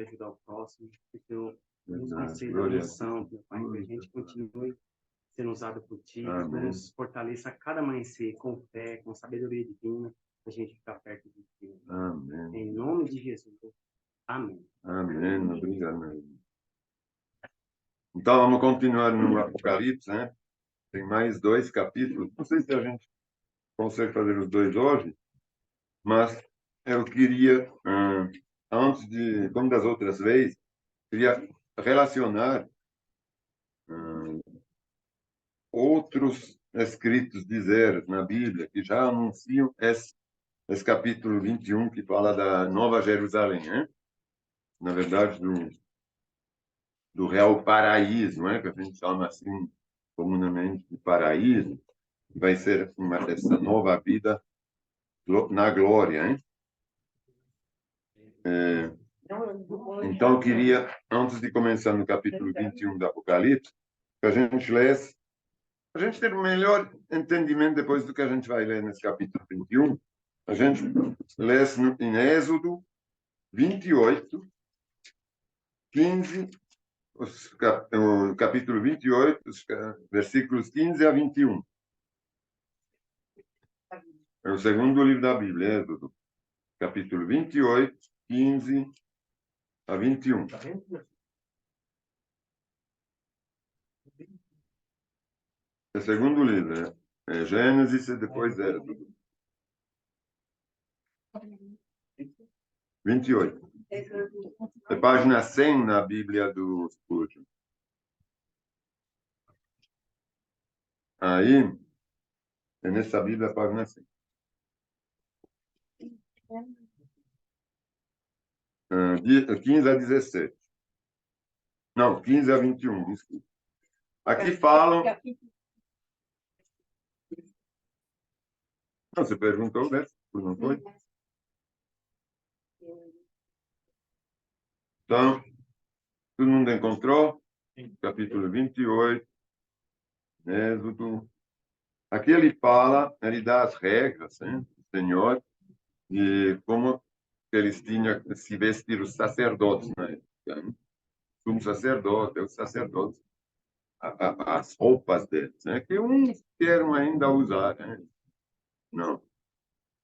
ajudar o próximo, que o Senhor nos Verdade. conceda Glória a unção, meu Pai, que a Deus. gente continue sendo usado por Ti, que Amém. nos fortaleça a cada amanhecer com fé, com sabedoria divina, para a gente ficar perto de Ti. Amém. Em nome de Jesus. Amém. Amém. Obrigado, meu irmão. Então, vamos continuar no Apocalipse, né? Tem mais 2 capítulos. Não sei se a gente consegue fazer os 2 hoje, mas eu queria, antes de, como das outras vezes, queria relacionar outros escritos dizeres na Bíblia que já anunciam esse capítulo 21 que fala da Nova Jerusalém, né? Na verdade, do real paraíso, né? Que a gente chama assim comumente de paraíso, que vai ser essa nova vida na glória, hein? Então, eu queria, antes de começar no capítulo 21 do Apocalipse, que a gente lesse, a gente ter um melhor entendimento depois do que a gente vai ler nesse capítulo 21, a gente lesse em Êxodo 28, 15, o capítulo 28, os versículos 15 a 21. É o segundo livro da Bíblia, Êxodo, capítulo 28, 15 a 21. É o segundo livro, né? É Gênesis e depois Êxodo. 28. É página 100 na Bíblia do Spurgeon. Aí, é nessa Bíblia, página 100. 15 a 17. Não, 15 a 21, desculpa. Aqui falam... Não, você perguntou, né? Não foi? Então, todo mundo encontrou? Capítulo 28, Êxodo. Aqui ele fala, ele dá as regras, né, do Senhor, de como eles tinham que se vestir os sacerdotes na época, né? Sumo sacerdote, os sacerdotes, as roupas deles, né? Que uns querem ainda usar, né? Não.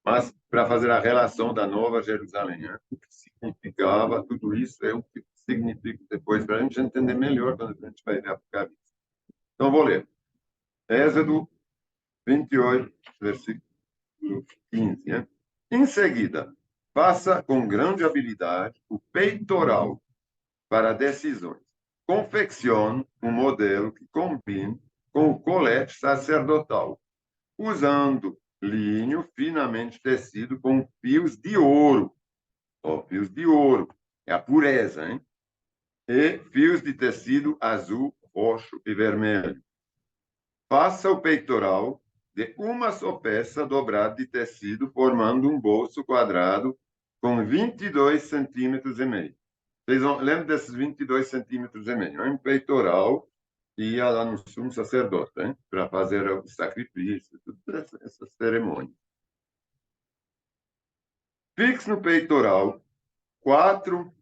Mas para fazer a relação da Nova Jerusalém, né? O que significava tudo isso é o que significa depois, para a gente entender melhor quando a gente vai ler Apocalipse. Então, vou ler. Êxodo 28, versículo 15. Né? Em seguida, faça com grande habilidade o peitoral para decisões. Confeccione um modelo que combine com o colete sacerdotal, usando linho finamente tecido com fios de ouro. Ó, fios de ouro. É a pureza, hein? E fios de tecido azul, roxo e vermelho. Faça o peitoral de uma só peça dobrada de tecido, formando um bolso quadrado com 22 centímetros e meio. Vocês lembram desses 22 centímetros e meio? É um peitoral que ia lá no sumo sacerdote, hein? Para fazer o sacrifício, todas essas cerimônias. Fixe no peitoral quatro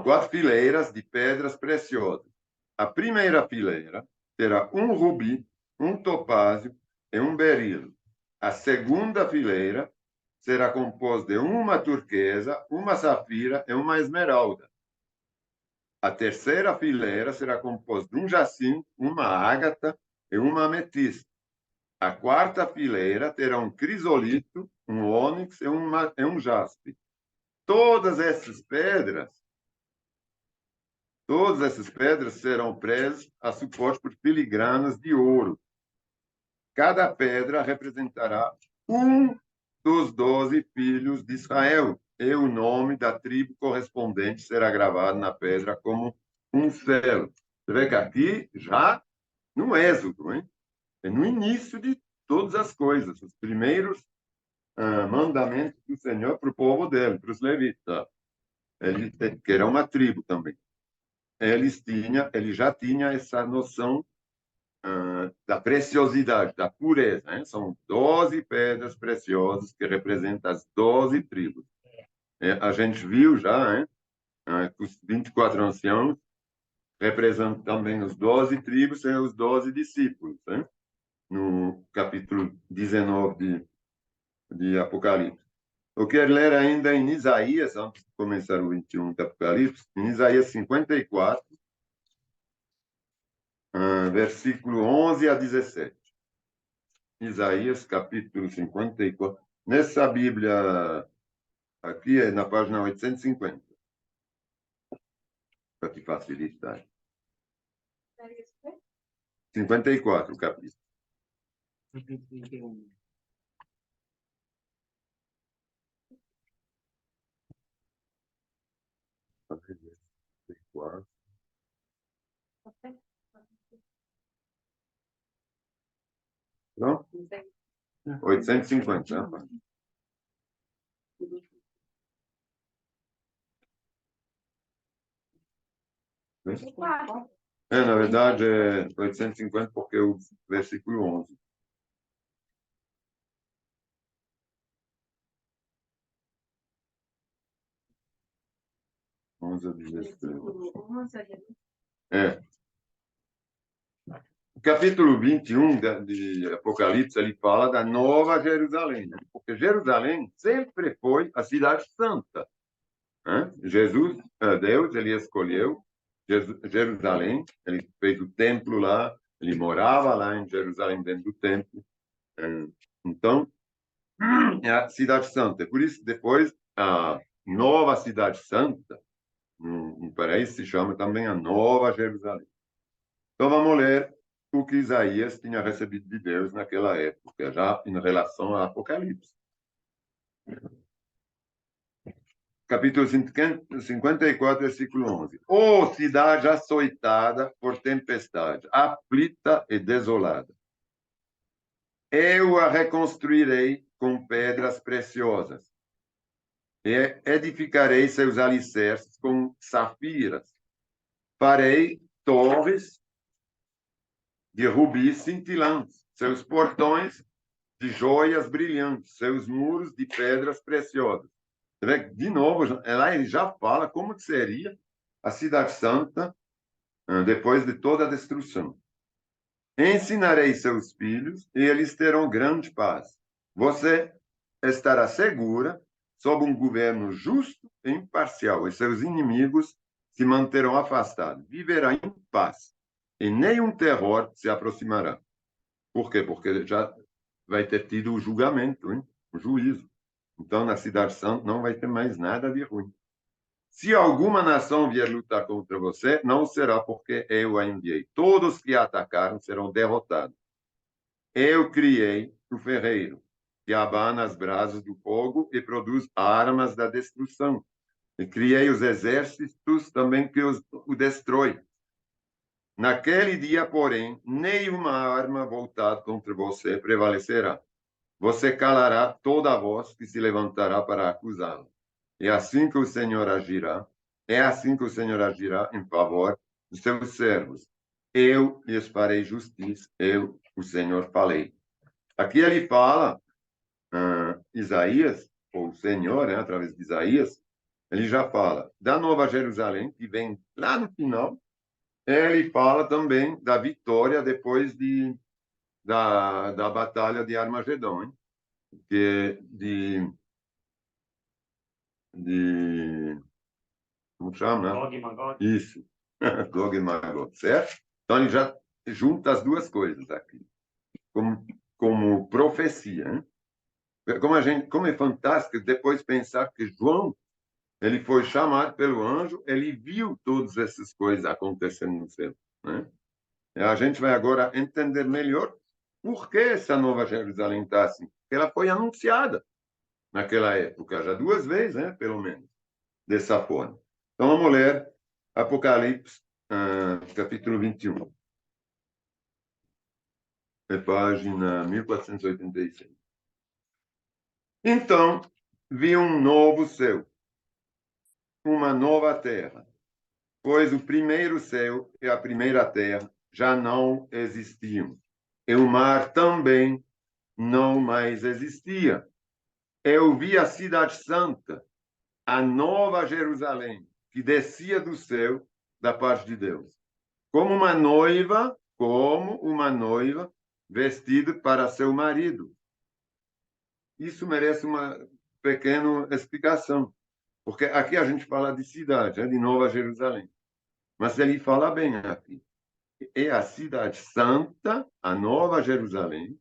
quatro fileiras de pedras preciosas. A primeira fileira terá um rubi, um topázio e um berilo. A segunda fileira será composta de uma turquesa, uma safira e uma esmeralda. A terceira fileira será composta de um jacinto, uma ágata e uma ametista. A quarta fileira terá um crisolito, um ônix e um jaspe. Todas essas pedras serão presas a suporte por filigranas de ouro. Cada pedra representará um dos 12 filhos de Israel, e o nome da tribo correspondente será gravado na pedra como um selo. Você vê que aqui, já no Êxodo, hein? É no início de todas as coisas, os primeiros mandamentos do Senhor para o povo dele, para os levitas. Ele, que era uma tribo também. Ele já tinha essa noção da preciosidade, da pureza. Né? São 12 pedras preciosas que representam as 12 tribos. A gente viu já, hein, que os 24 anciãos representam também os 12 tribos e os 12 discípulos, hein, no capítulo 19 de Apocalipse. Eu quero ler ainda em Isaías, antes de começar o 21 de Apocalipse, em Isaías 54, versículo 11 a 17. Isaías, capítulo 54. Nessa Bíblia, aqui é na página 850, para te facilitar. 54, o capítulo. 21. Não? 850. Né? Na verdade, é 850 porque é o versículo 11. É. O capítulo 21 de Apocalipse, ele fala da Nova Jerusalém, né? Porque Jerusalém sempre foi a cidade santa. Né? Jesus, Deus, ele escolheu Jerusalém, ele fez o templo lá, ele morava lá em Jerusalém, dentro do templo. Então, é a cidade santa. Por isso, depois, a nova cidade santa, no paraíso, se chama também a Nova Jerusalém. Então, vamos ler o que Isaías tinha recebido de Deus naquela época, já em relação ao Apocalipse. Capítulo 54, versículo 11. Ó cidade açoitada por tempestade, aflita e desolada. Eu a reconstruirei com pedras preciosas e edificarei seus alicerces com safiras. Farei torres de rubis cintilantes, seus portões de joias brilhantes, seus muros de pedras preciosas. De novo, lá ele já fala como seria a cidade santa depois de toda a destruição. Ensinarei seus filhos e eles terão grande paz. Você estará segura sob um governo justo e imparcial, e seus inimigos se manterão afastados. Viverá em paz e nenhum terror se aproximará. Por quê? Porque já vai ter tido o julgamento, hein? O juízo. Então, na cidade santa não vai ter mais nada de ruim. Se alguma nação vier lutar contra você, não será porque eu a enviei. Todos que a atacaram serão derrotados. Eu criei o ferreiro, que abana as brasas do fogo e produz armas da destruição. E criei os exércitos também que o destroem. Naquele dia, porém, nenhuma arma voltada contra você prevalecerá. Você calará toda a voz que se levantará para acusá-lo. É assim que o Senhor agirá. É assim que o Senhor agirá em favor dos seus servos. Eu lhes farei justiça. Eu, o Senhor, falei. Aqui ele fala, Isaías, ou o Senhor, né, através de Isaías, ele já fala da Nova Jerusalém, que vem lá no final. Ele fala também da vitória depois da batalha de Armagedon, hein? De como chama, né? Gog e Magog. Isso, Gog e Magog, certo? Então ele já junta as duas coisas aqui, como profecia, né? Como é fantástico depois pensar que João, ele foi chamado pelo anjo, ele viu todas essas coisas acontecendo no céu, né? E a gente vai agora entender melhor por que essa Nova Jerusalém está assim. Ela foi anunciada naquela época, já duas vezes, né, pelo menos, dessa forma. Então, vamos ler Apocalipse, capítulo 21. É página 1486. Então, vi um novo céu, uma nova terra, pois o primeiro céu e a primeira terra já não existiam. E o mar também não mais existia. Eu vi a cidade santa, a nova Jerusalém, que descia do céu da parte de Deus. Como uma noiva vestida para seu marido. Isso merece uma pequena explicação, porque aqui a gente fala de cidade, de Nova Jerusalém. Mas ele fala bem aqui. É a cidade santa, a Nova Jerusalém,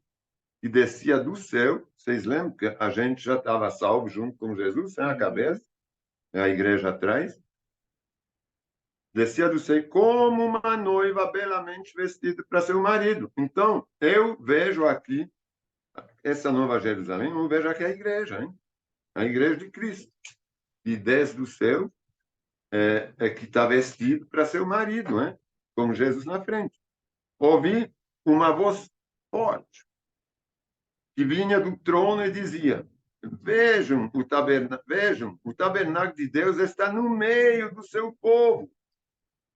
que descia do céu. Vocês lembram que a gente já estava salvo junto com Jesus, na cabeça, a igreja atrás? Descia do céu como uma noiva belamente vestida para seu marido. Então, eu vejo aqui essa Nova Jerusalém, eu vejo aqui a igreja, hein? A igreja de Cristo, que desce do céu, que está vestido para seu marido, hein? Com Jesus na frente. Ouvi uma voz forte que vinha do trono e dizia: vejam, o tabernáculo de Deus está no meio do seu povo.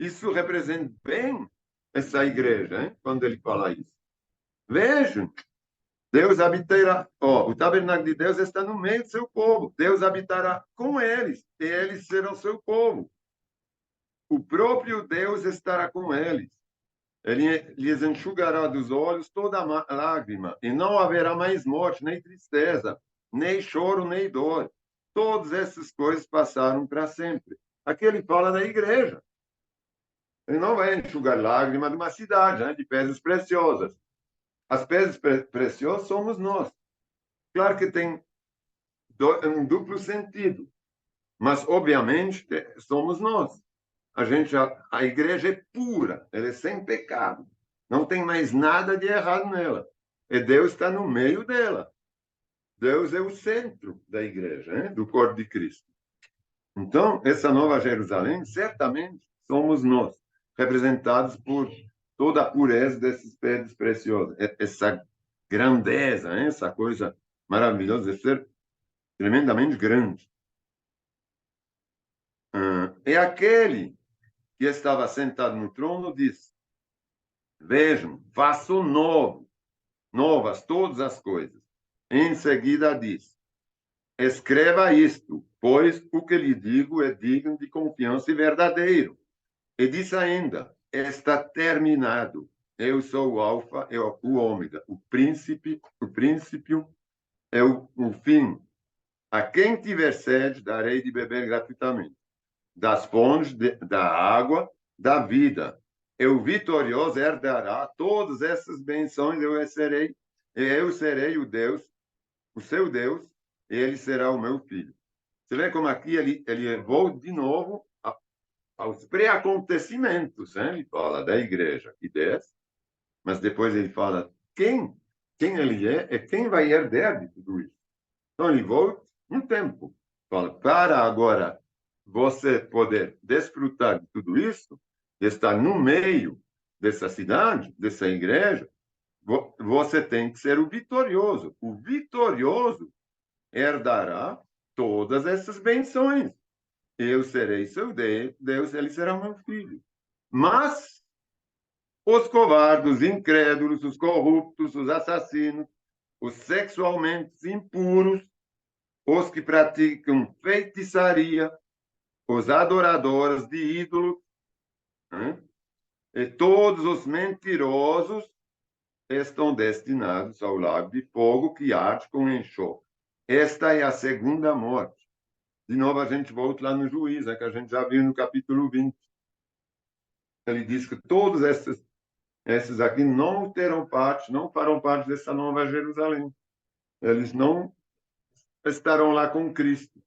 Isso representa bem essa igreja, hein? Quando ele fala isso. Vejam, Deus habitará, o tabernáculo de Deus está no meio do seu povo. Deus habitará com eles, e eles serão seu povo. O próprio Deus estará com eles. Ele lhes enxugará dos olhos toda lágrima, e não haverá mais morte, nem tristeza, nem choro, nem dor. Todas essas coisas passaram para sempre. Aqui ele fala da igreja. Ele não vai enxugar lágrima de uma cidade, de pedras preciosas. As pedras preciosas somos nós. Claro que tem um duplo sentido, mas, obviamente, somos nós. A igreja é pura, ela é sem pecado. Não tem mais nada de errado nela. E Deus está no meio dela. Deus é o centro da igreja, do corpo de Cristo. Então, essa Nova Jerusalém, certamente, somos nós, representados por toda a pureza desses pedras preciosas. Essa grandeza, essa coisa maravilhosa de ser tremendamente grande. E aquele que estava sentado no trono disse: vejam, faço novas todas as coisas. Em seguida diz: escreva isto, pois o que lhe digo é digno de confiança e verdadeiro. E disse ainda: está terminado. Eu sou o alfa e o ômega, o princípio é o fim. A quem tiver sede, darei de beber gratuitamente das fontes da água da vida. Eu vitorioso herdará todas essas bênçãos, eu serei o seu Deus, e ele será o meu filho. Você vê como aqui ele levou de novo aos pré-acontecimentos, hein? Ele fala da igreja que desce, mas depois ele fala quem ele é quem vai herdar de tudo isso. Então ele volta no tempo. Fala, para agora você poder desfrutar de tudo isso, de estar no meio dessa cidade, dessa igreja, você tem que ser o vitorioso. O vitorioso herdará todas essas benções. Eu serei seu Deus, ele será meu filho. Mas os covardes, os incrédulos, os corruptos, os assassinos, os sexualmente impuros, os que praticam feitiçaria, os adoradores de ídolos, e todos os mentirosos estão destinados ao lago de fogo que arde com enxofre. Esta é a segunda morte. De novo, a gente volta lá no Juízo, que a gente já viu no capítulo 20. Ele diz que todos esses aqui não terão parte, não farão parte dessa nova Jerusalém. Eles não estarão lá com Cristo.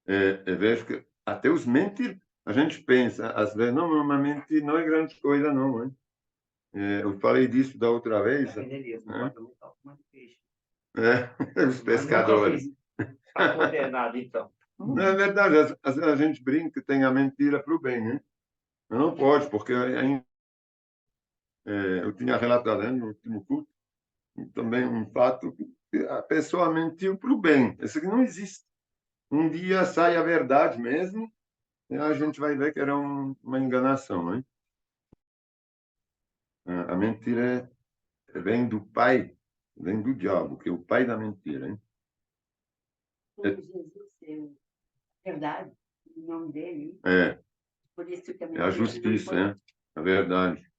Vejo que até os mentirosos, a gente pensa, às vezes, não, uma mentira não é grande coisa, não. Hein? Eu falei disso da outra vez. Os pescadores. Está condenado, então. Não é verdade, às vezes a gente brinca que tem a mentira para o bem, né? Não pode, porque eu tinha relatado no último culto também um fato que a pessoa mentiu para o bem. Isso aqui não existe. Um dia sai a verdade mesmo, e a gente vai ver que era uma enganação, né? A mentira vem do pai, vem do diabo, que é o pai da mentira, hein? Como Jesus Verdade, o nome dele. É, Por isso que a é minha a filha não justiça, foi. é verdade.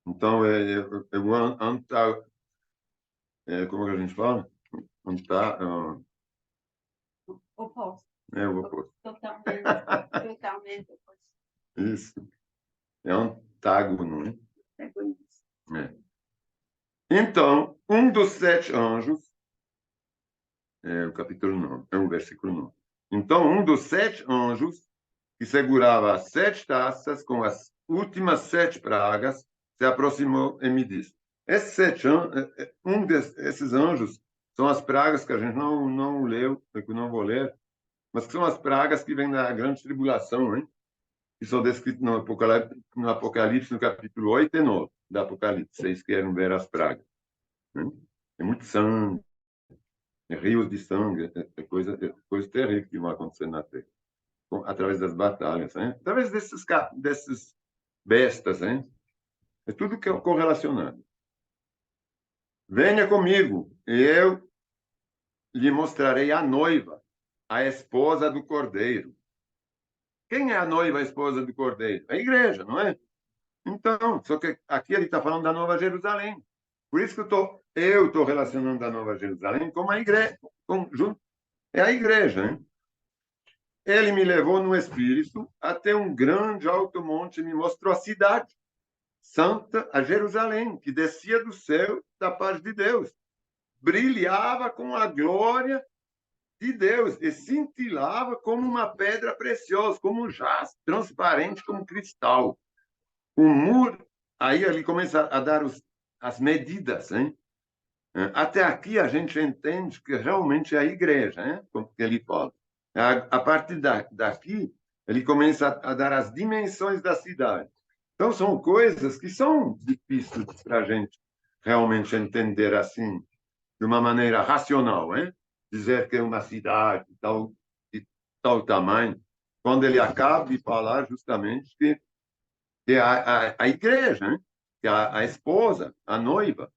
Então, é o como que a gente fala? Anta, Oposto. é o oposto. Totalmente oposto. Isso. É antágono, né? É por isso. É. Então, um dos 7 anjos, o capítulo 9, é o versículo 9. Então, um dos 7 anjos que segurava as 7 taças com as últimas 7 pragas se aproximou e me disse: esses 7 anjos, desses anjos são as pragas que a gente não leu, que eu não vou ler, mas que são as pragas que vêm da grande tribulação, hein? Que são descritas no Apocalipse, no capítulo 8 e 9 da Apocalipse. Vocês querem ver as pragas, né? É muito sangue, rios de sangue, coisa terrível que vai acontecer na Terra, através das batalhas, né? Através desses bestas, né? É tudo que é correlacionado. Venha comigo, e eu lhe mostrarei a noiva, a esposa do Cordeiro. Quem é a noiva, a esposa do Cordeiro? A igreja, não é? Então, só que aqui ele está falando da Nova Jerusalém. Por isso que eu estou relacionando a Nova Jerusalém com a igreja, é a igreja, hein? Ele me levou no espírito até um grande alto monte e me mostrou a cidade santa, a Jerusalém, que descia do céu da paz de Deus. Brilhava com a glória de Deus e cintilava como uma pedra preciosa, como um jaspe, transparente como cristal. O muro, aí ele começa a dar as medidas, hein? Até aqui a gente entende que realmente é a igreja, hein? Como ele fala. A partir daqui, ele começa a dar as dimensões da cidade. Então, são coisas que são difíceis para a gente realmente entender assim, de uma maneira racional, hein? Dizer que é uma cidade de tal tamanho, quando ele acaba de falar justamente que é a igreja, né? Que é a esposa, a noiva,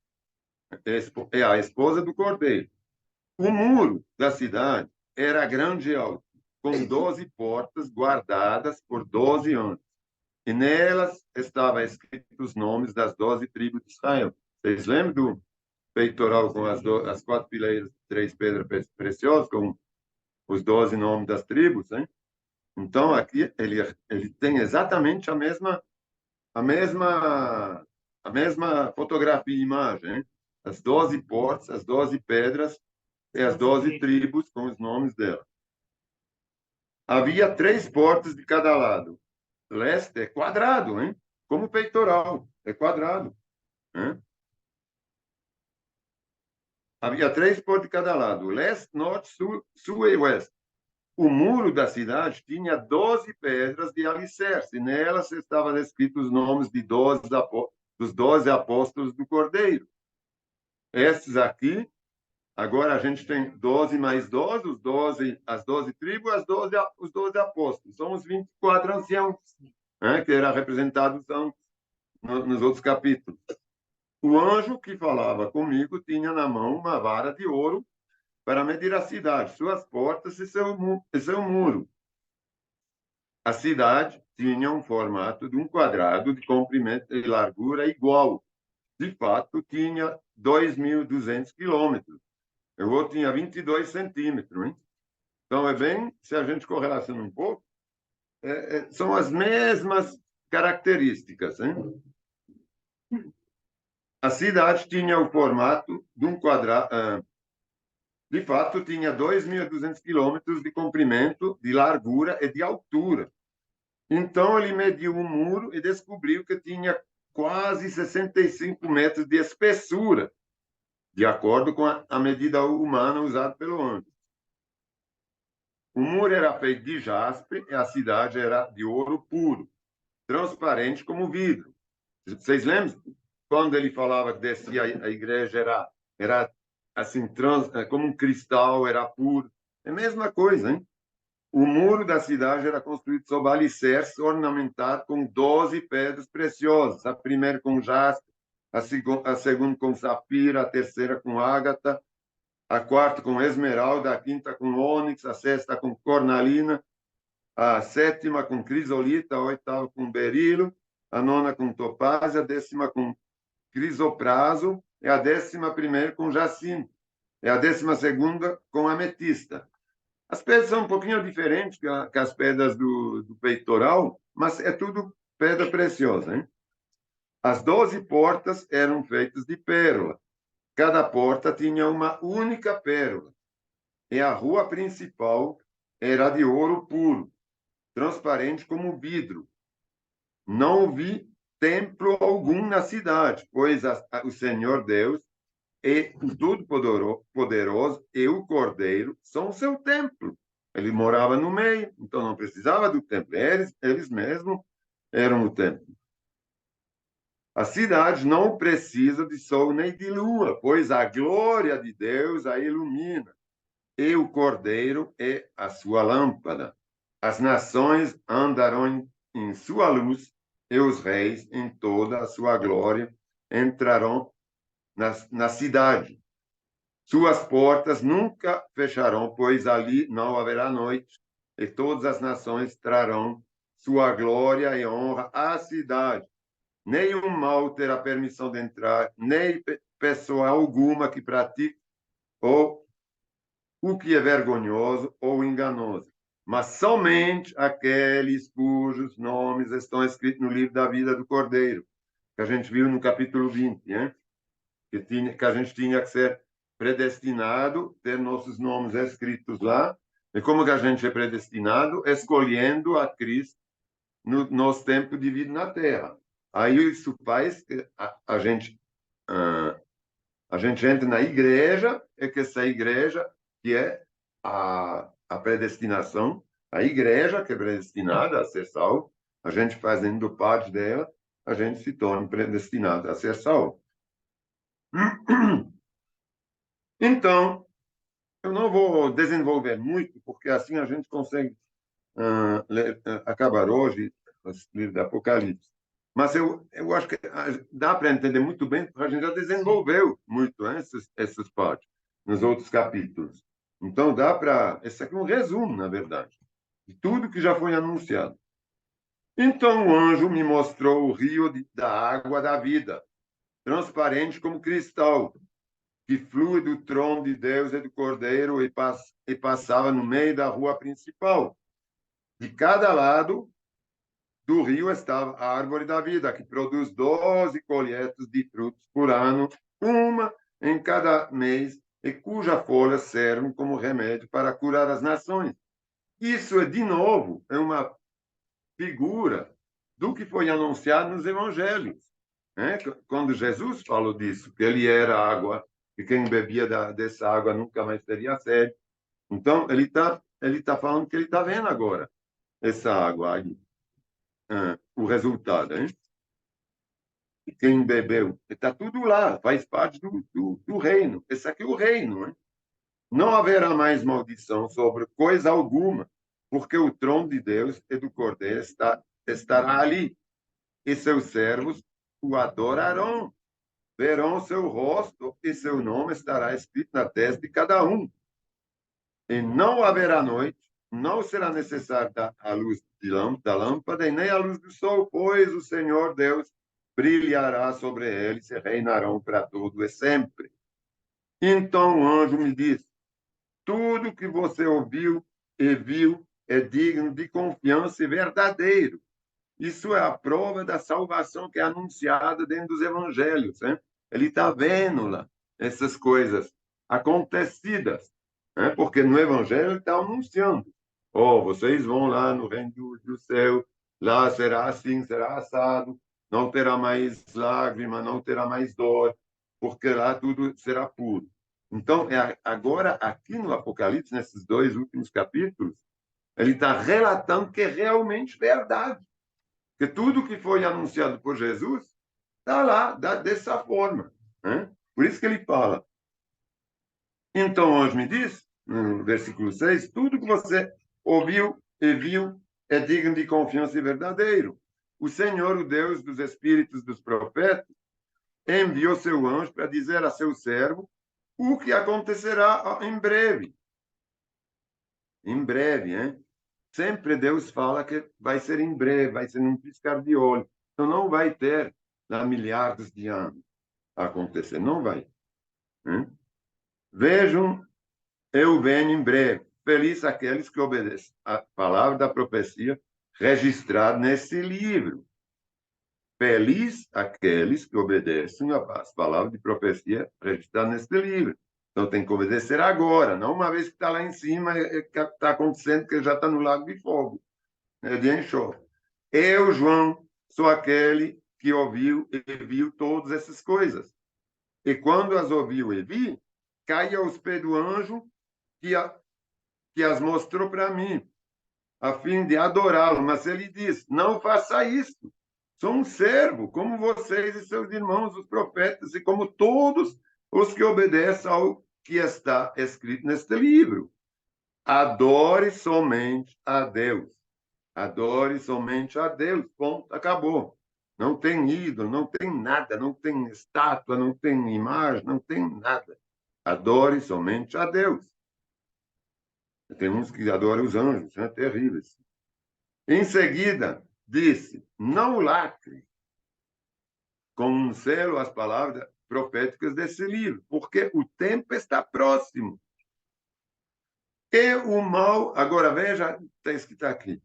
é a esposa do cordeiro. O muro da cidade era grande e alto, com 12 portas guardadas por 12 anos. E nelas estavam escritos os nomes das 12 tribos de Israel. Vocês lembram do peitoral com as 4 fileiras de 3 pedras preciosas, com os 12 nomes das tribos, hein? Então, aqui ele tem exatamente a mesma fotografia e imagem, hein? As 12 portas, as 12 pedras e as 12 tribos com os nomes dela. Havia 3 portas de cada lado. Leste é quadrado, hein? Como o peitoral, é quadrado, hein? Havia 3 portas de cada lado, leste, norte, sul e oeste. O muro da cidade tinha 12 pedras de alicerce, e nelas estavam escritos os nomes dos 12 apóstolos do Cordeiro. Esses aqui, agora a gente tem 12 mais 12, as 12 tribos, os 12 apóstolos. São os 24 anciãos, né, que eram representados nos outros capítulos. O anjo que falava comigo tinha na mão uma vara de ouro para medir a cidade, suas portas e seu muro. A cidade tinha um formato de um quadrado de comprimento e largura igual. De fato, tinha 2.200 quilômetros. O outro tinha 22 centímetros. Hein? Então, se a gente correlaciona um pouco, são as mesmas características. Hein? A cidade tinha o formato de um quadrado. De fato, tinha 2.200 quilômetros de comprimento, de largura e de altura. Então, ele mediu o muro e descobriu que tinha quase 65 metros de espessura, de acordo com a medida humana usada pelo anjo. O muro era feito de jaspe e a cidade era de ouro puro, transparente como vidro. Vocês lembram? Quando ele falava que descia a igreja era assim, como um cristal, era puro. É a mesma coisa, hein? O muro da cidade era construído sob alicerce ornamentado com 12 pedras preciosas. A primeira com jaspe, a segunda com safira, a terceira com ágata, a quarta com esmeralda, a quinta com ônix, a sexta com cornalina a sétima com crisolita, a oitava com berilo, a nona com topázia, a décima com crisopraso e a 11ª com jacinto. E a 12ª com ametista. As pedras são um pouquinho diferentes que as pedras do peitoral, mas é tudo pedra preciosa, hein? As 12 portas eram feitas de pérola. Cada porta tinha uma única pérola. E a rua principal era de ouro puro, transparente como vidro. Não vi templo algum na cidade, pois o Senhor Deus e o Todo-Poderoso e o Cordeiro são o seu templo. Ele morava no meio, então não precisava do templo. Eles mesmos eram o templo. A cidade não precisa de sol nem de lua, pois a glória de Deus a ilumina, e o Cordeiro é a sua lâmpada. As nações andarão em sua luz, e os reis, em toda a sua glória, entrarão na cidade. Suas portas nunca fecharão, pois ali não haverá noite, e todas as nações trarão sua glória e honra à cidade. Nenhum mal terá permissão de entrar, nem pessoa alguma que pratique ou o que é vergonhoso ou enganoso, mas somente aqueles cujos nomes estão escritos no livro da vida do Cordeiro, que a gente viu no capítulo 20, né? Que a gente tinha que ser predestinado, ter nossos nomes escritos lá. E como que a gente é predestinado? Escolhendo a Cristo no nosso tempo de vida na Terra. Aí isso faz que a gente entra na igreja, e que essa igreja, que é a predestinação, a igreja que é predestinada a ser salvo, a gente fazendo parte dela, a gente se torna predestinado a ser salvo. Então, eu não vou desenvolver muito, porque assim a gente consegue acabar hoje o livro do Apocalipse. Mas eu acho que dá para entender muito bem, porque a gente já desenvolveu muito essas partes nos outros capítulos. Então, dá para... Esse aqui é um resumo, na verdade, de tudo que já foi anunciado. Então, o anjo me mostrou o rio da água da vida, transparente como cristal, que flui do trono de Deus e do Cordeiro e passava no meio da rua principal. De cada lado do rio estava a árvore da vida, que produz 12 colheitas de frutos por ano, uma em cada mês, e cuja folha serve como remédio para curar as nações. Isso, de novo, é uma figura do que foi anunciado nos evangelhos. Né? Quando Jesus falou disso, que ele era água, que quem bebia dessa água nunca mais teria sede. Então, ele tá falando que ele está vendo agora essa água aí. O resultado, hein? Quem bebeu, está tudo lá, faz parte do reino. Esse aqui é o reino. Hein? Não haverá mais maldição sobre coisa alguma, porque o trono de Deus e do Cordeiro estará ali, e seus servos o adorarão. Verão seu rosto e seu nome estará escrito na testa de cada um. E não haverá noite, não será necessária a luz da lâmpada e nem a luz do sol, pois o Senhor Deus brilhará sobre eles e reinarão para todo e sempre. Então o anjo me disse: tudo que você ouviu e viu é digno de confiança e verdadeiro. Isso é a prova da salvação que é anunciada dentro dos evangelhos. Hein? Ele está vendo lá essas coisas acontecidas, né? Porque no evangelho ele está anunciando. Oh, vocês vão lá no reino do céu, lá será assim, será assado, não terá mais lágrima, não terá mais dor, porque lá tudo será puro. Então, agora, aqui no Apocalipse, nesses 2 últimos capítulos, ele está relatando que é realmente verdade. Que tudo que foi anunciado por Jesus está lá, dessa forma. Né? Por isso que ele fala. Então, hoje me diz, no versículo 6, tudo que você ouviu e viu é digno de confiança e verdadeiro. O Senhor, o Deus dos espíritos dos profetas, enviou seu anjo para dizer a seu servo o que acontecerá em breve. Em breve, hein? sempre Deus fala que vai ser em breve, vai ser num piscar de olho. Então não vai ter lá milhares de anos a acontecer, não vai. Né? Vejam, eu venho em breve. Feliz aqueles que obedecem a palavra da profecia registrada nesse livro. Feliz aqueles que obedecem às palavras de profecia registradas nesse livro. Então tem que obedecer agora, não uma vez que está lá em cima, está acontecendo que já está no lago de fogo, de enxofre. Eu, João, sou aquele que ouviu e viu todas essas coisas. E quando as ouviu e vi, cai aos pés do anjo que as mostrou para mim, a fim de adorá-lo. Mas ele diz: não faça isso. Sou um servo, como vocês e seus irmãos, os profetas, e como todos os que obedecem ao que está escrito neste livro. Adore somente a Deus. Adore somente a Deus. Ponto, acabou. Não tem ídolo, não tem nada, não tem estátua, não tem imagem, não tem nada. Adore somente a Deus. Tem uns que adoram os anjos, são terríveis. Em seguida, disse: não lacre com um selo as palavras proféticas desse livro, porque o tempo está próximo. E o mal, agora veja, está escrito aqui,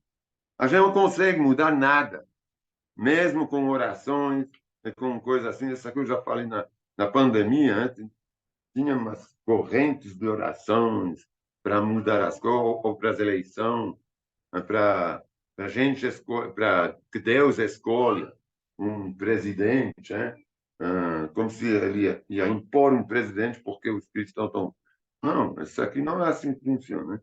a gente não consegue mudar nada, mesmo com orações, com coisas assim. Essa que eu já falei na pandemia, antes, tinha umas correntes de orações para mudar as coisas, ou para as eleições, para a gente para que Deus escolha um presidente, né? Como se ele ia impor um presidente porque os cristãos estão. Não, isso aqui não é assim que funciona. Né?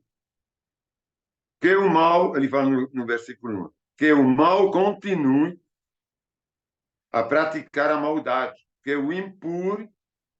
Que o mal, ele fala no versículo 1, que o mal continue a praticar a maldade, que o impuro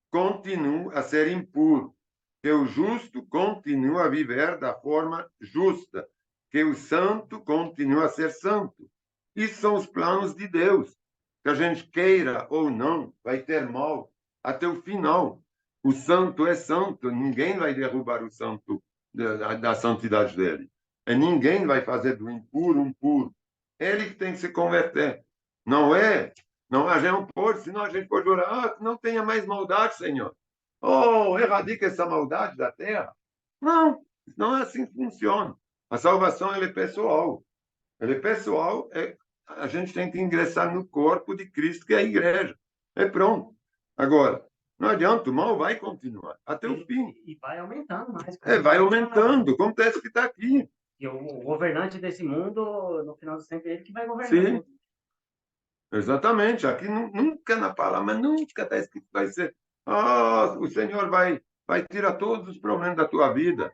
continue a ser impuro, que o justo continue a viver da forma justa, que o santo continue a ser santo. Isso são os planos de Deus. Que a gente queira ou não, vai ter mal até o final. O santo é santo, ninguém vai derrubar o santo da santidade dele. E ninguém vai fazer do impuro um puro. Ele que tem que se converter. Não é? Não, a gente não pode, senão a gente pode orar, que não tenha mais maldade, Senhor. Oh, erradica essa maldade da terra. Não, não é assim que funciona. A salvação ela é pessoal. Ela é pessoal, a gente tem que ingressar no corpo de Cristo, que é a igreja. É pronto. Agora, não adianta, o mal vai continuar até o fim. E vai aumentando mais. Vai aumentando, como está escrito aqui. E o governante desse mundo, no final do tempo, é ele que vai governar. Sim, exatamente. Aqui nunca na palavra, mas nunca está escrito que vai ser. O Senhor vai tirar todos os problemas da tua vida.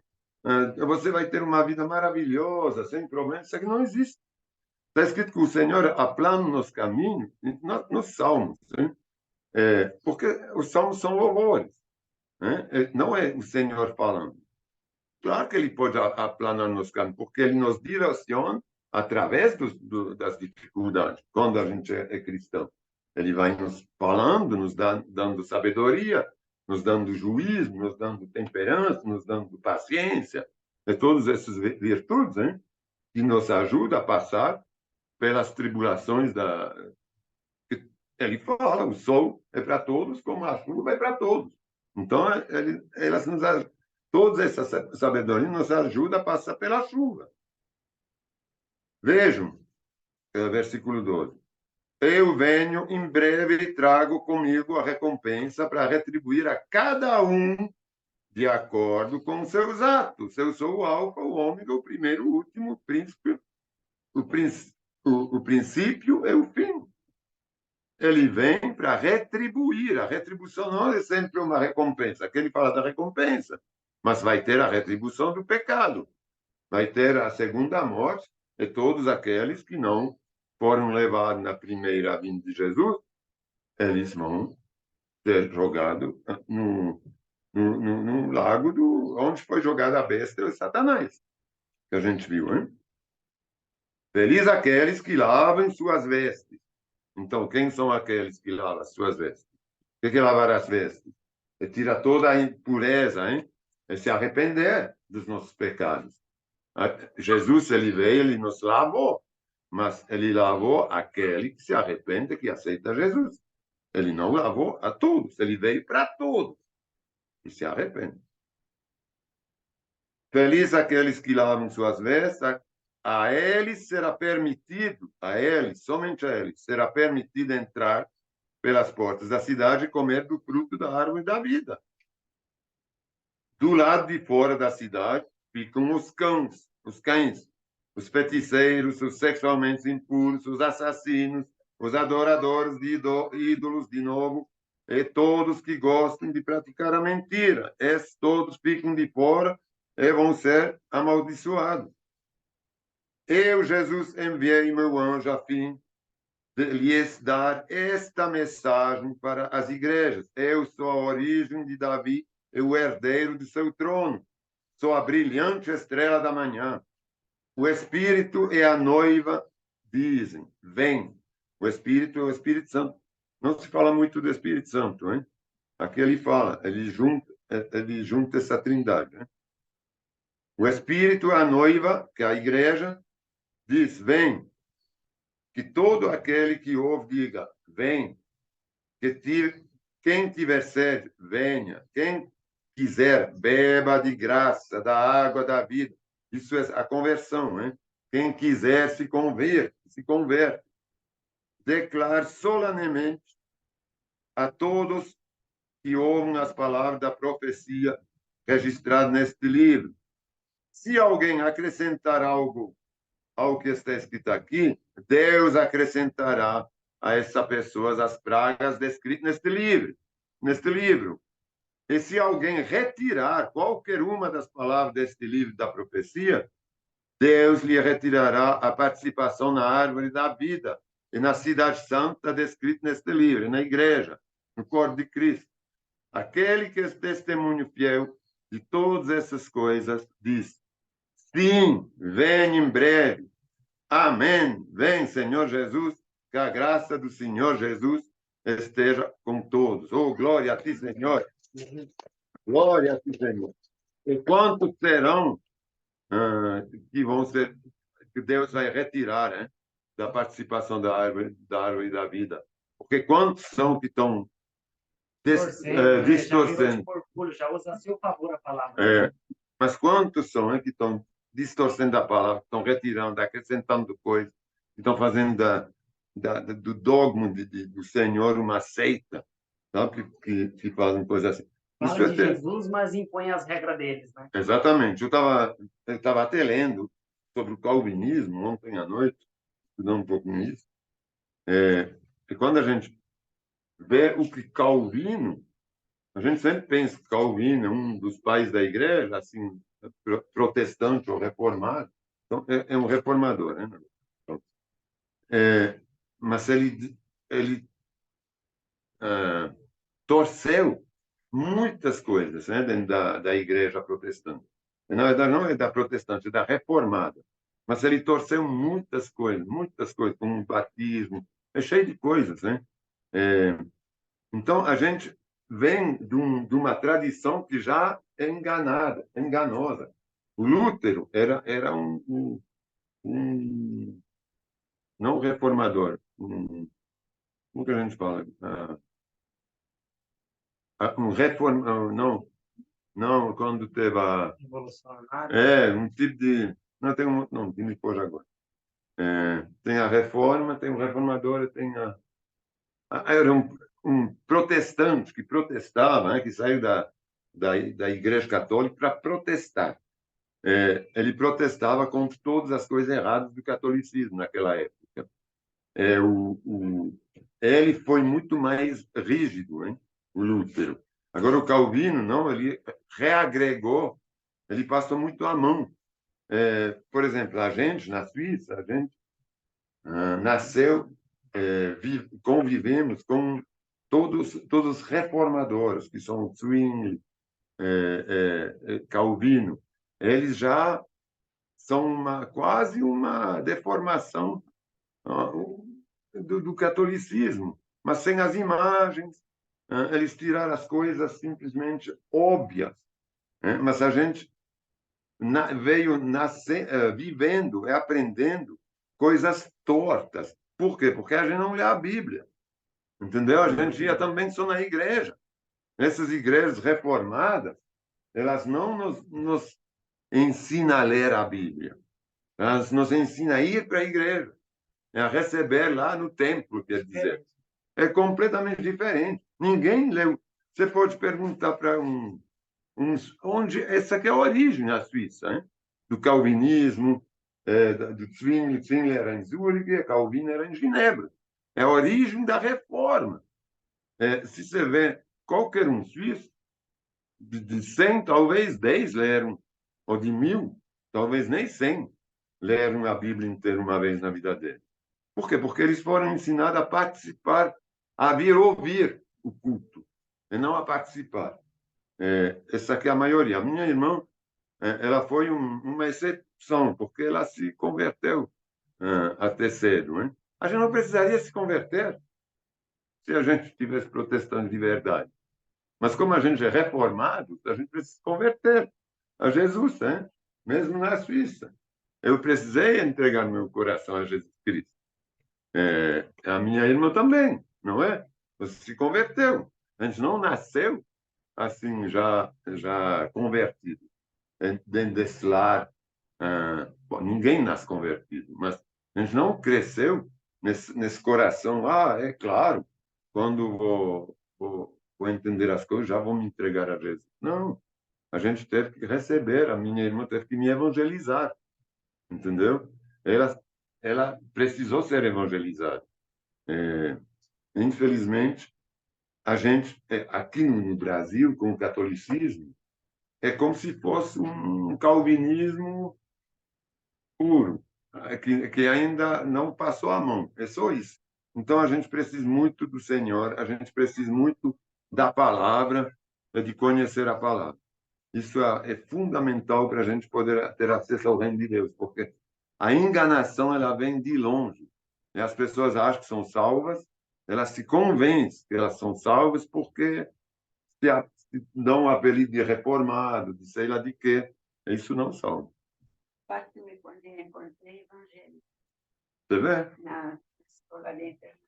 Você vai ter uma vida maravilhosa, sem problemas. Isso aqui não existe. Está escrito que o Senhor aplana nos caminhos, nos salmos. Né? Porque os salmos são louvores. Né? Não é o Senhor falando. Claro que ele pode aplanar nos caminhos, porque ele nos direciona através das dificuldades, quando a gente é cristão. Ele vai nos falando, nos dando sabedoria, nos dando juízo, nos dando temperança, nos dando paciência, e todas essas virtudes, hein, que nos ajudam a passar pelas tribulações ele fala, o sol é para todos, como a chuva é para todos. Então, toda essa sabedoria nos ajuda a passar pela chuva. Vejam, versículo 12. Eu venho em breve e trago comigo a recompensa para retribuir a cada um de acordo com seus atos. Eu sou o alfa, o ômega, o primeiro, o último, o príncipe, o princípio e o fim. Ele vem para retribuir. A retribuição não é sempre uma recompensa. Aqui ele fala da recompensa, mas vai ter a retribuição do pecado. Vai ter a segunda morte de todos aqueles que não foram levados na primeira vinda de Jesus. Eles vão ser jogados no lago onde foi jogada a besta e o Satanás, que a gente viu, hein? Feliz aqueles que lavam suas vestes. Então, quem são aqueles que lavam as suas vestes? O que é lavar as vestes? É tirar toda a impureza, hein? É se arrepender dos nossos pecados. Jesus, ele veio, ele nos lavou, mas ele lavou aquele que se arrepende, que aceita Jesus. Ele não lavou a todos, ele veio para todos que se arrependem. Feliz aqueles que lavam suas vestes, a eles será permitido, a eles, somente a eles, será permitido entrar pelas portas da cidade e comer do fruto da árvore da vida. Do lado de fora da cidade ficam os cães, os feiticeiros, os sexualmente impuros, os assassinos, os adoradores de ídolos, de novo, e todos que gostam de praticar a mentira. Esses todos ficam de fora e vão ser amaldiçoados. Eu, Jesus, enviei meu anjo a fim de lhes dar esta mensagem para as igrejas. Eu sou a origem de Davi e o herdeiro de seu trono. Sou a brilhante estrela da manhã. O Espírito e a noiva dizem, vem. O Espírito é o Espírito Santo. Não se fala muito do Espírito Santo, hein? Aqui ele fala, ele junta essa trindade. Hein? O Espírito, a noiva, que é a igreja, diz, vem. Que todo aquele que ouve diga, vem. Quem tiver sede, venha. Quem quiser, beba de graça da água da vida. Isso é a conversão, hein? Quem quiser se converte. Declare solenemente a todos que ouvem as palavras da profecia registradas neste livro. Se alguém acrescentar algo ao que está escrito aqui, Deus acrescentará a essa pessoa as pragas descritas neste livro. E se alguém retirar qualquer uma das palavras deste livro da profecia, Deus lhe retirará a participação na árvore da vida e na cidade santa descrita neste livro, na igreja, no corpo de Cristo. Aquele que é testemunho fiel de todas essas coisas diz, sim, vem em breve. Amém. Vem, Senhor Jesus, que a graça do Senhor Jesus esteja com todos. Oh, glória a ti, Senhor. Glória a ti, Senhor. E quantos serão que vão ser, que Deus vai retirar, né, da participação da árvore da vida? Porque quantos são que estão distorcendo? Já usa a seu favor a palavra. Mas quantos são que estão distorcendo a palavra, estão retirando, acrescentando coisas, estão fazendo do dogma do Senhor uma seita, sabe? Que fazem coisas assim. Fala de Jesus, mas impõe as regras deles, né? Exatamente. Eu estava até lendo sobre o calvinismo ontem à noite, estudando um pouco nisso. E quando a gente vê o que Calvino, a gente sempre pensa que Calvino é um dos pais da igreja, assim, protestante ou reformado. Então, é um reformador, né? Mas ele torceu muitas coisas, né, dentro da igreja protestante. Na verdade, não é da protestante, é da reformada. Mas ele torceu muitas coisas, como o batismo, é cheio de coisas, né? Então, a gente vem de uma tradição que já é enganosa. O Lútero era um não reformador, como que a gente fala? Não, quando teve um tipo de... Não, tem um outro nome, que me pôs agora. Tem a reforma, tem o reformador, tem era um protestante que protestava, né, que saiu da Igreja Católica para protestar. Ele protestava contra todas as coisas erradas do catolicismo naquela época. Ele foi muito mais rígido, hein, o Lútero. Agora, o Calvino, não, ele reagregou, ele passou muito a mão. Por exemplo, a gente, na Suíça, a gente nasceu, convivemos com todos os reformadores, que são Zwingli, Calvino. Eles já são quase uma deformação do catolicismo, mas sem as imagens. Eles tiraram as coisas simplesmente óbvias. Mas a gente veio vivendo e aprendendo coisas tortas. Por quê? Porque a gente não lê a Bíblia. Entendeu? A gente ia também só na igreja. Essas igrejas reformadas, elas não nos ensinam a ler a Bíblia. Elas nos ensinam a ir para a igreja, a receber lá no templo, quer dizer. É completamente diferente. Ninguém leu. Você pode perguntar para onde essa que é a origem na Suíça, hein? Do calvinismo, do Zwingli. Zwingli era em Zurique, e Calvino era em Genebra. É a origem da reforma. Se você vê qualquer um suíço, de 100, talvez 10 leram, ou de 1000, talvez nem 100 leram a Bíblia inteira uma vez na vida deles. Por quê? Porque eles foram ensinados a participar, a vir ouvir o culto, e não a participar. Essa aqui é a maioria. A minha irmã, ela foi uma exceção, porque ela se converteu até cedo. Hein? A gente não precisaria se converter se a gente estivesse protestando de verdade. Mas como a gente é reformado, a gente precisa se converter a Jesus, hein? Mesmo na Suíça. Eu precisei entregar meu coração a Jesus Cristo. A minha irmã também, não é? Você se converteu. A gente não nasceu assim, já convertido. Dentro desse lar, bom, ninguém nasce convertido, mas a gente não cresceu nesse coração. É claro, quando vou entender as coisas, já vou me entregar a Jesus. Não, a gente teve que receber, a minha irmã teve que me evangelizar, entendeu? Ela precisou ser evangelizada. Infelizmente, a gente, aqui no Brasil, com o catolicismo, é como se fosse um calvinismo puro, que ainda não passou a mão. É só isso. Então, a gente precisa muito do Senhor, a gente precisa muito da palavra, de conhecer a palavra. Isso é fundamental para a gente poder ter acesso ao reino de Deus, porque a enganação ela vem de longe. E as pessoas acham que são salvas, elas se convencem que elas são salvas porque se dão o apelido de reformado, de sei lá de quê. Isso não salva. Parte-me quando eu encontrei evangelho Você vê? na escola de internato.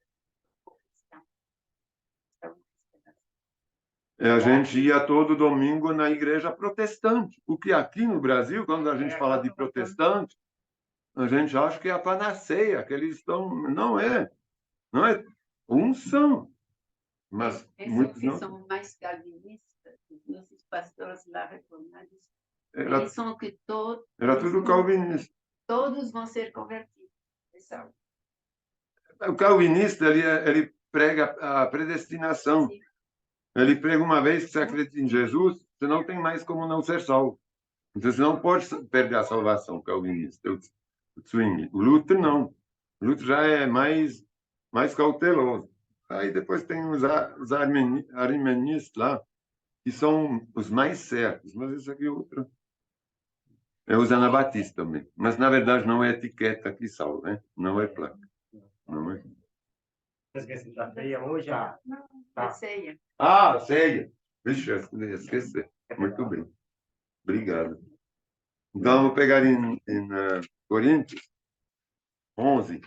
A gente ia todo domingo na igreja protestante. O que aqui no Brasil, quando a gente fala de protestante, a gente acha que é a panaceia, que eles estão. Não é. Não é. Uns são, mas Esses muitos que não. são mais calvinistas, os nossos pastores lá reformados, Era, eles são que todos, era tudo calvinista. todos vão ser convertidos. Pessoal. O calvinista, ele prega a predestinação. Sim. Ele prega uma vez que você acredita em Jesus, você não tem mais como não ser salvo. Então, você não pode perder a salvação, calvinista. O Zwingli. O Luther, não. O Luther já é mais cauteloso. Aí depois tem os arminianistas lá, que são os mais certos. Mas isso aqui é outro. É os anabatistas também. Mas, na verdade, não é etiqueta que salva, né? Não é placa. Não é. Você esqueceu da ceia hoje? Não, Tá. é ceia. Ceia. Vixe, eu esqueci. Muito bem. Obrigado. Então, vamos pegar em Coríntios 11,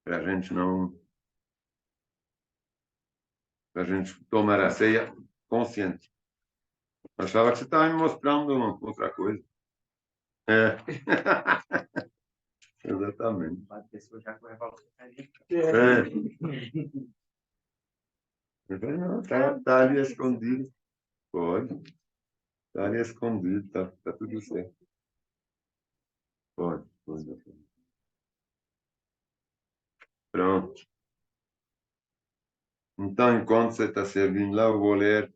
para a gente não. Para a gente tomar a ceia consciente. Achava que você estava me mostrando outra coisa. É. Exatamente. A pessoa já corre para Não, tá ali escondido. Pode. Está ali escondido, tá tudo certo. Pode. Pronto. Então, enquanto você está servindo lá, eu vou ler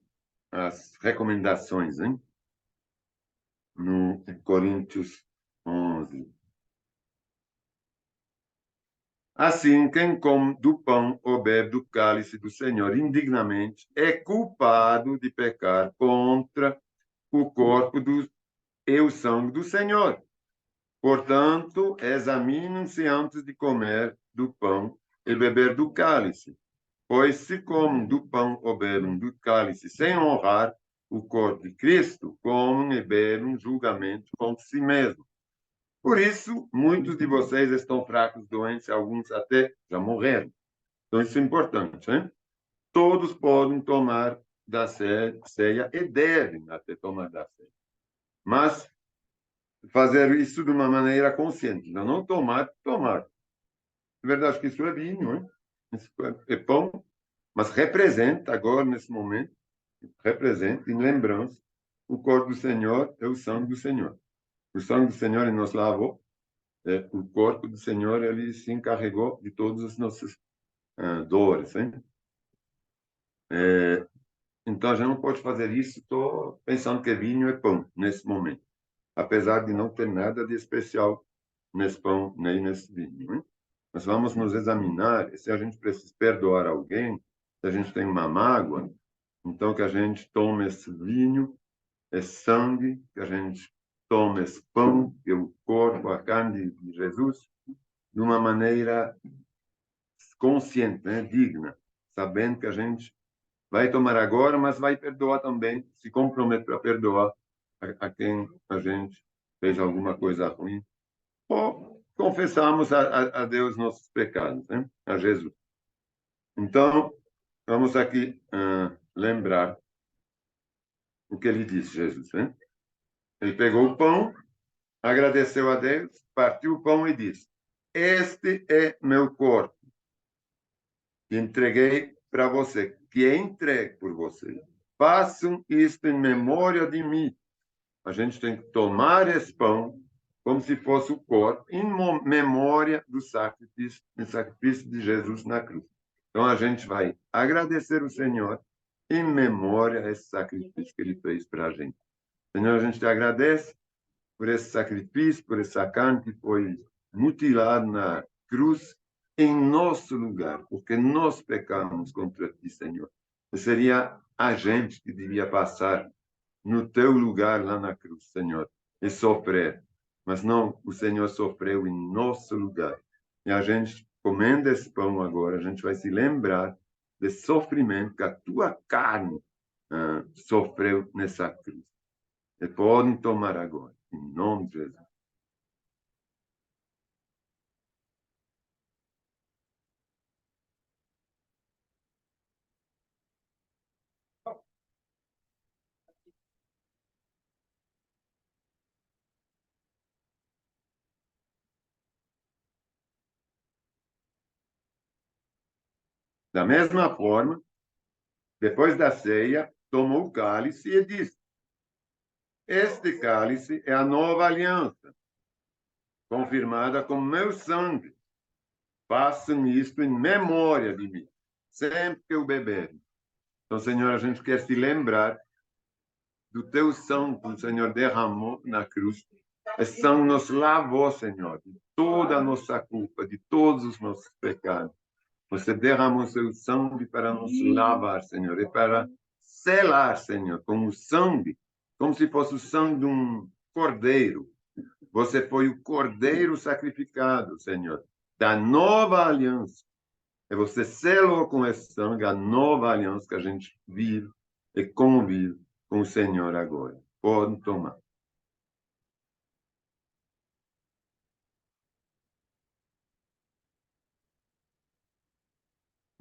as recomendações, hein? No Coríntios 11. Assim, quem come do pão ou bebe do cálice do Senhor indignamente é culpado de pecar contra o corpo e o sangue do Senhor. Portanto, examinem-se antes de comer do pão e beber do cálice. Pois se comem do pão ou bebem do cálice sem honrar o corpo de Cristo, comam e bebem julgamento contra si mesmo. Por isso, muitos de vocês estão fracos, doentes, alguns até já morreram. Então, isso é importante, hein? Todos podem tomar da ceia e devem até tomar da ceia. Mas fazer isso de uma maneira consciente. Não tomar. É verdade que isso é vinho, hein? Isso é pão, mas representa agora, nesse momento, representa, em lembrança, o corpo do Senhor é o sangue do Senhor. O sangue do Senhor ele nos lavou, o corpo do Senhor ele se encarregou de todas as nossas dores. Hein? Então, a gente não pode fazer isso, estou pensando que vinho é pão, nesse momento. Apesar de não ter nada de especial nesse pão, nem nesse vinho. Hein? Mas vamos nos examinar, se a gente precisa perdoar alguém, se a gente tem uma mágoa, então que a gente tome esse vinho, esse sangue, que a gente tome esse pão, que é o corpo, a carne de Jesus, de uma maneira consciente, né? Digna, sabendo que a gente vai tomar agora, mas vai perdoar também, se compromete para perdoar a quem a gente fez alguma coisa ruim. Ou confessamos a Deus nossos pecados, né? A Jesus. Então, vamos aqui lembrar o que ele disse, Jesus. Né? Ele pegou o pão, agradeceu a Deus, partiu o pão e disse: Este é meu corpo, que entreguei para você, que é entregue por você. Façam isto em memória de mim. A gente tem que tomar esse pão como se fosse o corpo, em memória do sacrifício de Jesus na cruz. Então, a gente vai agradecer o Senhor em memória a esse sacrifício que ele fez para a gente. Senhor, a gente te agradece por esse sacrifício, por essa carne que foi mutilada na cruz em nosso lugar, porque nós pecamos contra ti, Senhor. E seria a gente que devia passar no teu lugar lá na cruz, Senhor, e sofrer. Mas não, o Senhor sofreu em nosso lugar. E a gente, comendo esse pão agora, a gente vai se lembrar desse sofrimento que a tua carne sofreu nessa cruz. E podem tomar agora, em nome de Jesus. Da mesma forma, depois da ceia, tomou o cálice e disse: Este cálice é a nova aliança, confirmada com meu sangue. Façam isto em memória de mim, sempre que eu beber. Então, Senhor, a gente quer se lembrar do teu sangue que o Senhor derramou na cruz. Esse sangue nos lavou, Senhor, de toda a nossa culpa, de todos os nossos pecados. Você derramou seu sangue para nos lavar, Senhor, e para selar, Senhor, com o sangue, como se fosse o sangue de um cordeiro. Você foi o cordeiro sacrificado, Senhor, da nova aliança. E você selou com esse sangue a nova aliança que a gente vive e convive com o Senhor agora. Podem tomar.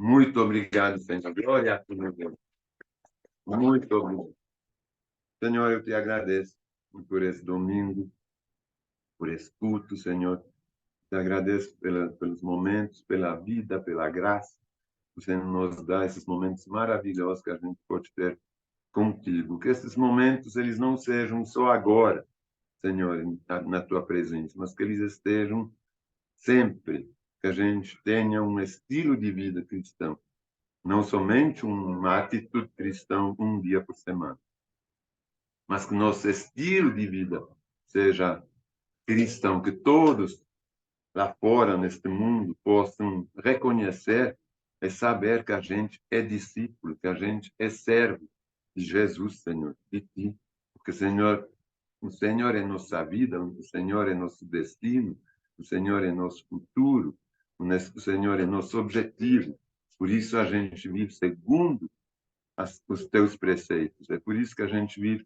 Muito obrigado, Senhor. Glória a Deus, meu Deus. Muito obrigado. Senhor, eu te agradeço por esse domingo, por esse culto, Senhor. Te agradeço pelos momentos, pela vida, pela graça. Você nos dá esses momentos maravilhosos que a gente pode ter contigo. Que esses momentos eles não sejam só agora, Senhor, na tua presença, mas que eles estejam sempre. Que a gente tenha um estilo de vida cristão, não somente uma atitude cristã um dia por semana, mas que nosso estilo de vida seja cristão, que todos lá fora, neste mundo, possam reconhecer e saber que a gente é discípulo, que a gente é servo de Jesus, Senhor, de Ti. Porque, Senhor, o Senhor é nossa vida, o Senhor é nosso destino, o Senhor é nosso futuro, o Senhor é nosso objetivo. Por isso a gente vive segundo os teus preceitos. É por isso que a gente vive